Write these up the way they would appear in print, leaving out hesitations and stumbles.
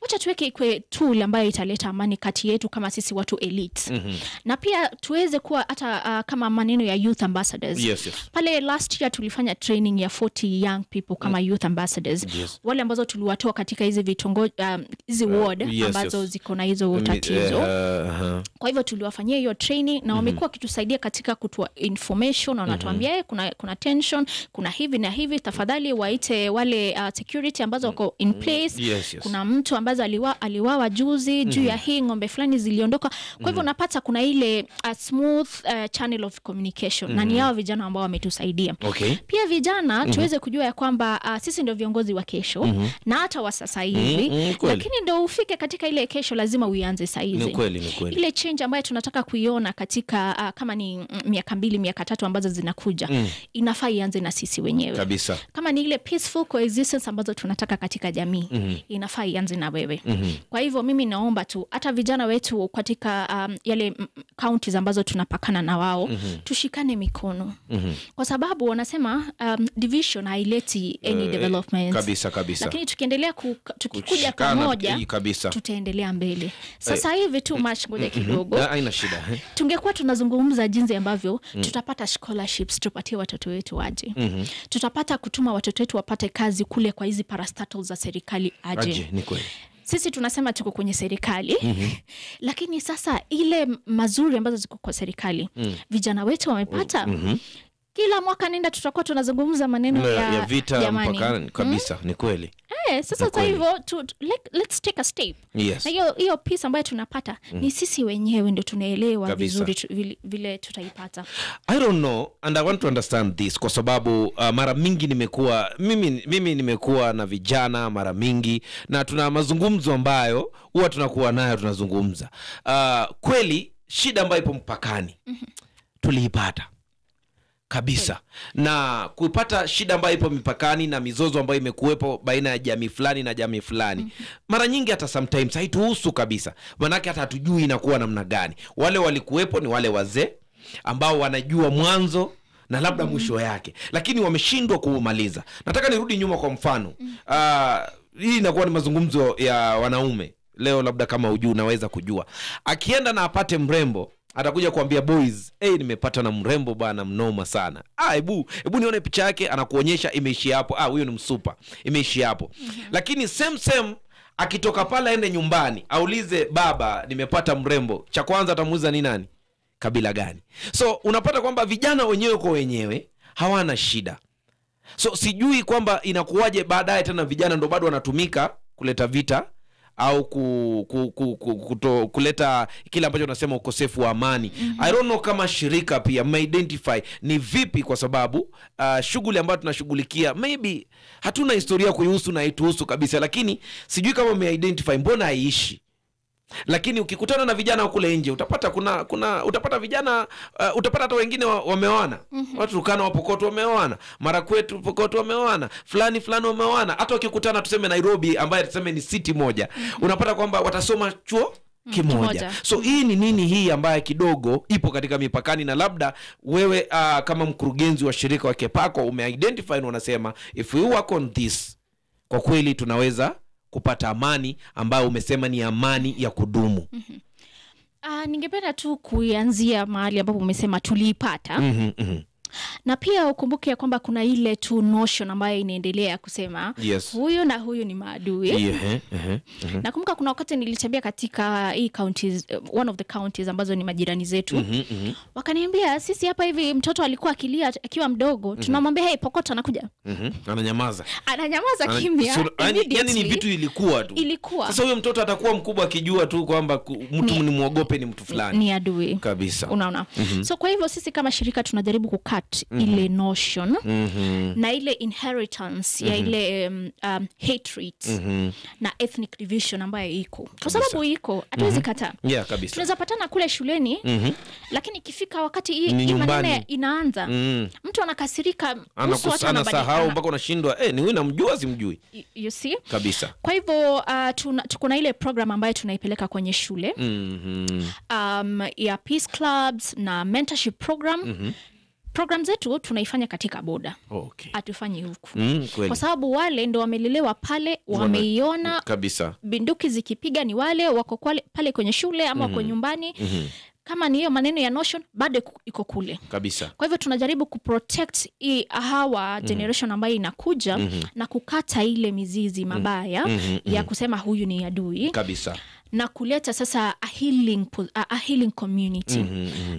wacha tuweke ikwe tool ambayo italeta amani kati yetu kama sisi watu elite. Na pia tuweze kuwa hata kama maneno ya youth ambassadors. Pale last year tulifanya training ya 40 young people kama youth ambassadors. Wale ambazo tuliwatoa katika hizi vitongoji hizi ward ambazo ziko na hizo tatizo. Kwa hivyo tuliwafanyia hiyo training na wamekuwa kitusaidia katika kutoa information na wanatuambia kuna tension, kuna hivi na hivi, tafadhali waite wale security ambazo wako in place. Kuna mtu ambazo aliwawa juzi juu ya hii ngombe fulani ziliondoka. Kwa hivyo unapata kuna ile smooth channel of communication na ni hao vijana ambao wametusaidia. Pia vijana tuweze kujua ya kwamba sisi ndio viongozi wa kesho na hata wa sasa hivi, lakini ndio ufike katika ile kesho lazima uianze sasa hivi. Ile change ambayo tunataka kuiona katika kama ni miaka 2 miaka 3 ambazo zinakuja inafaa ianze na sisi wenyewe kabisa. Kama ni ile peaceful coexistence ambazo tunataka katika jamii inafaa ianze na wewe. Kwa hivyo mimi naomba tu hata vijana wetu katika yale counties ambazo tunapakana na wao tushikane mikono. Kwa sababu wanasema division haileti any development kabisa. Lakini tukiendelea tukikuja pamoja tutaendelea mbele. Sasa hivi tu match ngoja kidogo. Haina shida. Tungekuwa tunazungumza jinsi ambavyo tutapata scholarships tupatie watoto wetu waje. Tutapata kutuma watoto wetu wapate kazi kule kwa hizi parastatals za serikali aje. Ni kweli. Sisi tunasema tuko kwenye serikali lakini sasa ile mazuri ambazo ziko kwa serikali vijana wetu wamepata. Kila mwaka nenda tutakuwa tunazungumza maneno ya vita mpakani kabisa. Ni kweli. Sasa kwa hivyo let's take a step. Na hiyo peace ambayo tunapata ni sisi wenyewe ndio tunaelewa vizuri vile tutaipata. I don't know and I want to understand this kwa sababu mara mingi mimi nimekuwa na vijana mara mingi na tuna mazungumzo ambayo huwa tunakuwa nayo tunazungumza. Kweli shida ambayo ipo mpakani tuliipata kabisa. Na kupata shida ambayo ipo mipakani na mizozo ambayo imekuwepo baina ya jamii fulani na jamii fulani mara nyingi hata sometimes haituhusu kabisa. Manake hata hatujui inakuwa namna gani. Wale walikuwepo ni wale wazee ambao wanajua mwanzo na labda mwisho yake, lakini wameshindwa kuumaliza. Nataka nirudi nyuma kwa mfano. Hii inakuwa ni mazungumzo ya wanaume. Leo labda kama hujui unaweza kujua. Akienda na apate mrembo atakuja kuambia boys, nimepata na mrembo bana mnoma sana. Hebu nione picha yake, anakuonyesha imeishi hapo. Huyo ni msupa. Imeishi hapo. Lakini same akitoka pale aende nyumbani, aulize baba nimepata mrembo. Cha kwanza atamuuliza ni nani? Kabila gani? So unapata kwamba vijana wenyewe kwa wenyewe hawana shida. So sijui kwamba inakuwaje baadaye tena vijana ndo bado wanatumika kuleta vita au kuleta kile ambacho tunasema ukosefu wa amani. I don't know kama shirika pia identify ni vipi kwa sababu shughuli ambayo tunashughulikia maybe hatuna historia kuihusu na haituhusu kabisa, lakini sijui kama identify mbona haiishi. Lakini ukikutana na vijana kule nje utapata utapata vijana utapata hata wengine wameoana. Watu Turkana wa Pokot wameoana, mara kwetu Pokot wameoana, fulani wameoana. Hata ukikutana tuseme Nairobi ambaye tuseme ni city moja, unapata kwamba watasoma chuo kimoja. So hii ni nini hii ambaye kidogo ipo katika mipakani, na labda wewe kama mkurugenzi wa shirika wa Kepako umeidentify na unasema if we work on this kwa kweli tunaweza kupata amani ambayo umesema ni amani ya kudumu. Ningependa tu kuanzia mahali ambapo umesema tuliipata. Na pia ukumbuke kwamba kuna ile tu notion ambayo inaendelea kusema huyu na huyu ni maadui. Nakumbuka kuna wakati nilitembea katika hii counties, one of the counties ambazo ni majirani zetu. Wakaniambia sisi hapa hivi mtoto alikuwa akilia akiwa mdogo, tunamwambia Pokot anakuja. Ananyamaza kimya. Yani ni vitu ilikuwa tu. Sasa huyo mtoto atakuwa mkubwa akijua tu kwamba mtu ni muogope ni mtu fulani. Ni adui. Kabisa. Unaona? So kwa hivyo sisi kama shirika tunajaribu kukat ile notion na ile inheritance ya ile hatred na ethnic division ambayo iko. Kwa sababu iko hatuwezi kataa. Kabisa. Tunaweza patana kule shuleni lakini ikifika wakati hii maneno inaanza mtu anakasirika, anasahau mpaka unashindwa ni wewe namjua simjui. You see? Kabisa. Kwa hivyo tuko na ile program ambayo tunaipeleka kwenye shule ya peace clubs na mentorship program. Program zetu tunaifanya katika boda. Okay. Hatufanyi huku. Kweli. Kwa sababu wale ndo wamelelewa pale, wameiona kabisa. Binduki zikipiga ni wale wako pale kwenye shule ama wako nyumbani. Kama ni hiyo maneno ya notion bado iko kule. Kabisa. Kwa hivyo tunajaribu kuprotect hawa generation ambayo inakuja na kukata ile mizizi mabaya ya kusema huyu ni adui. Kabisa. Na kuleta sasa a healing community.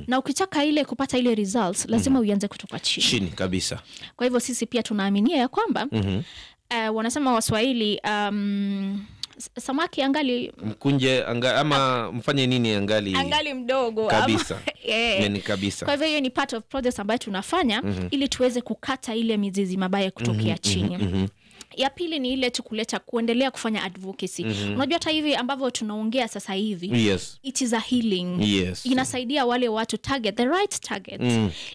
Na ukitaka ile kupata ile results lazima uanze kutoka chini kabisa. Kwa hivyo sisi pia tunaaminia ya kwamba wanasema Waswahili samaki angali mkunje ama mfanye nini angali mdogo kabisa. Yani kabisa. Kwa hivyo hiyo ni part of process ambayo tunafanya ili tuweze kukata ile mizizi mabaya kutokea chini. Ya pili ni ile tukuleta kuendelea kufanya advocacy. Unajua hata hivi ambavyo tunaongea sasa hivi, yes, it is a healing. Yes. Inasaidia wale watu target the right target.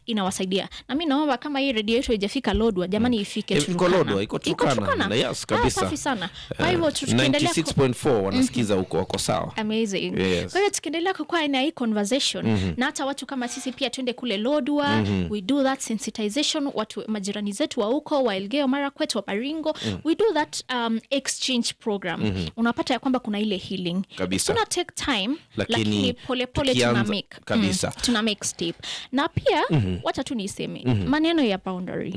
Inawasaidia. Na mimi naomba kama hii radio yetu haijafika Lodwar, jamani ifike Turkana. Iko Turkana. Yes, kabisa. Safi sana. Kwa hivyo tukiendelea 96.4 wanasikiza huko wako sawa. Amazing. Yes. Kwa hivyo tukiendelea kukua na hii conversation na hata watu kama sisi pia twende kule Lodwar, we do that sensitization, watu majirani zetu wa huko wa Elgeyo Marakwet, wa Baringo, we do that exchange program. Unapata ya kwamba kuna ile healing. Kabisa. Tuna take time, lakini pole tuna make. Kabisa. Tuna make step. Na pia wacha tu niseme maneno ya boundary.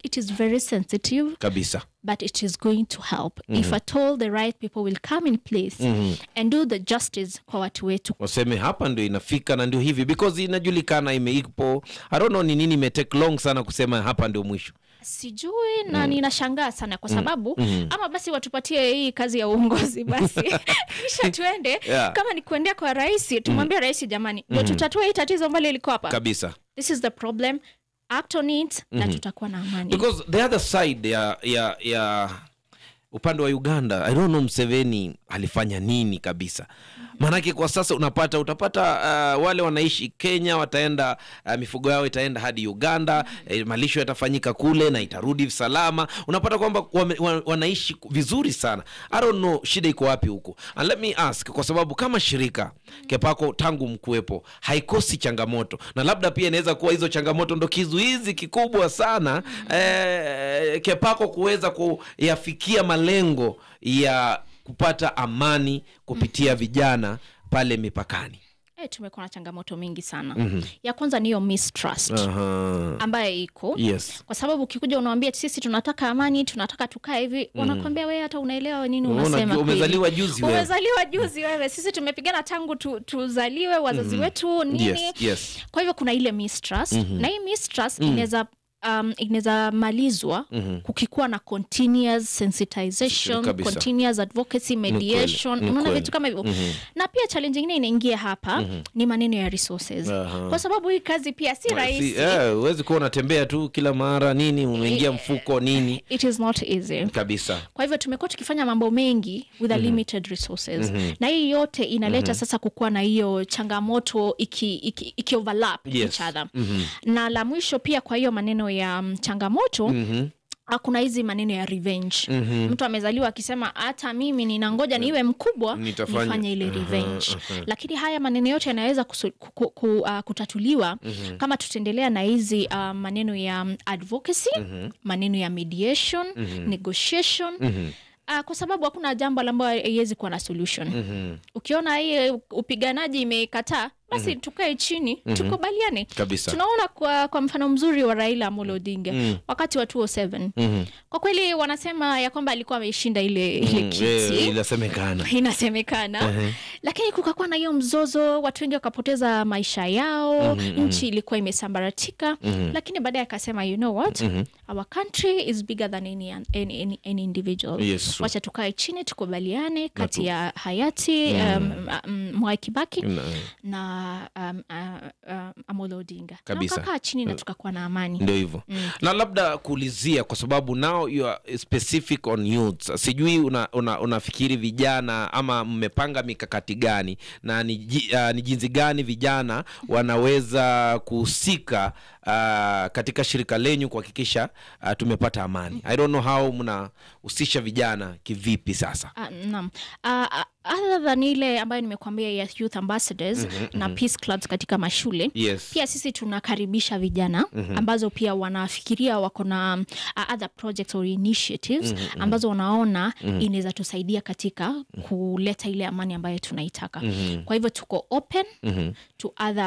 It is very sensitive. Kabisa. But it is going to help if at all the right people will come in place and do the justice kwa watu wetu. Waseme hapa ndio inafika na ndio hivi, because inajulikana imeipo. I don't know ni nini ime take long sana kusema hapa ndio mwisho. Sijui na ninashangaa sana kwa sababu ama basi watupatie hii kazi ya uongozi basi. Kisha tuende kama ni kuendea kwa rais, tumwambie rais jamani, ndio tutatue hii tatizo ambalo liko hapa. Kabisa. This is the problem. Act on it na tutakuwa na amani. Because the other side ya upande wa Uganda, I don't know Museveni alifanya nini kabisa. Manake kwa sasa utapata wale wanaishi Kenya wataenda mifugo yao itaenda hadi Uganda, malisho yatafanyika kule na itarudi salama. Unapata kwamba wanaishi vizuri sana. I don't know shida iko wapi huko. And let me ask, kwa sababu kama shirika Kepako tangu mkuwepo haikosi changamoto, na labda pia inaweza kuwa hizo changamoto ndo kizuizi kikubwa sana Kepako kuweza kuyafikia malengo ya kupata amani kupitia vijana pale mipakani. Tumekuwa na changamoto mingi sana. Ya kwanza ni hiyo mistrust ambayo iko. Yes. Kwa sababu ukikuja unawaambia sisi tunataka amani, tunataka tukae hivi, wanakuambia wewe hata unaelewa nini unasema. Umezaliwa juzi wewe. Umezaliwa juzi wewe. Sisi tumepigana tangu tuzaliwe, wazazi wetu nini. Yes, yes. Kwa hivyo kuna ile mistrust na hii mistrust inaweza malizwa kukikuwa na continuous sensitization, continuous advocacy, mediation, unaona vitu kama hivyo. Na pia challenge nyingine inaingia hapa ni maneno ya resources. Kwa sababu hii kazi pia si rahisi. Huwezi kuwa unatembea tu kila mara nini unaingia mfuko nini. It is not easy. Kabisa. Kwa hivyo tumekuwa tukifanya mambo mengi with a limited resources. Na hii yote inaleta sasa kukua na hiyo changamoto iki overlap each other. Na la mwisho pia kwa hiyo maneno ya changamoto kuna hizi maneno ya revenge. Mtu amezaliwa akisema hata mimi ninangoja niwe mkubwa nifanye ile revenge. Lakini haya maneno yote yanaweza kutatuliwa kama tutaendelea na hizi maneno ya advocacy, maneno ya mediation, negotiation. Kwa sababu hakuna jambo ambalo haiwezi kuwa na solution. Ukiona hii upiganaji imekataa, basi tukae chini, tukubaliane. Tunaona kwa mfano mzuri wa Raila Amolo Odinga wakati wa 2007. Kwa kweli wanasema ya kwamba alikuwa ameshinda ile kiti. Inasemekana. Lakini kukakuwa na hiyo mzozo, watu wengi wakapoteza maisha yao, nchi ilikuwa imesambaratika, lakini baadaye akasema you know what? Our country is bigger than any individual. Yes, wacha tukae chini tukubaliane kati ya hayati Mwai Kibaki na Amolo Odinga. Tukakaa chini na tukakuwa na amani. Ndio hivyo. Na labda kuulizia kwa sababu now you are specific on youth. Sijui unafikiri vijana ama mmepanga mikakati gani na ni jinsi gani vijana wanaweza kuhusika katika shirika lenyu kuhakikisha tumepata amani. I don't know how mnahusisha vijana kivipi sasa. Naam. other than ile ambayo nimekuambia ya youth ambassadors na peace clubs katika mashule, pia sisi tunakaribisha vijana ambazo pia wanafikiria wako na other projects or initiatives ambazo wanaona inaweza tusaidia katika kuleta ile amani ambayo tunaitaka. Kwa hivyo tuko open to other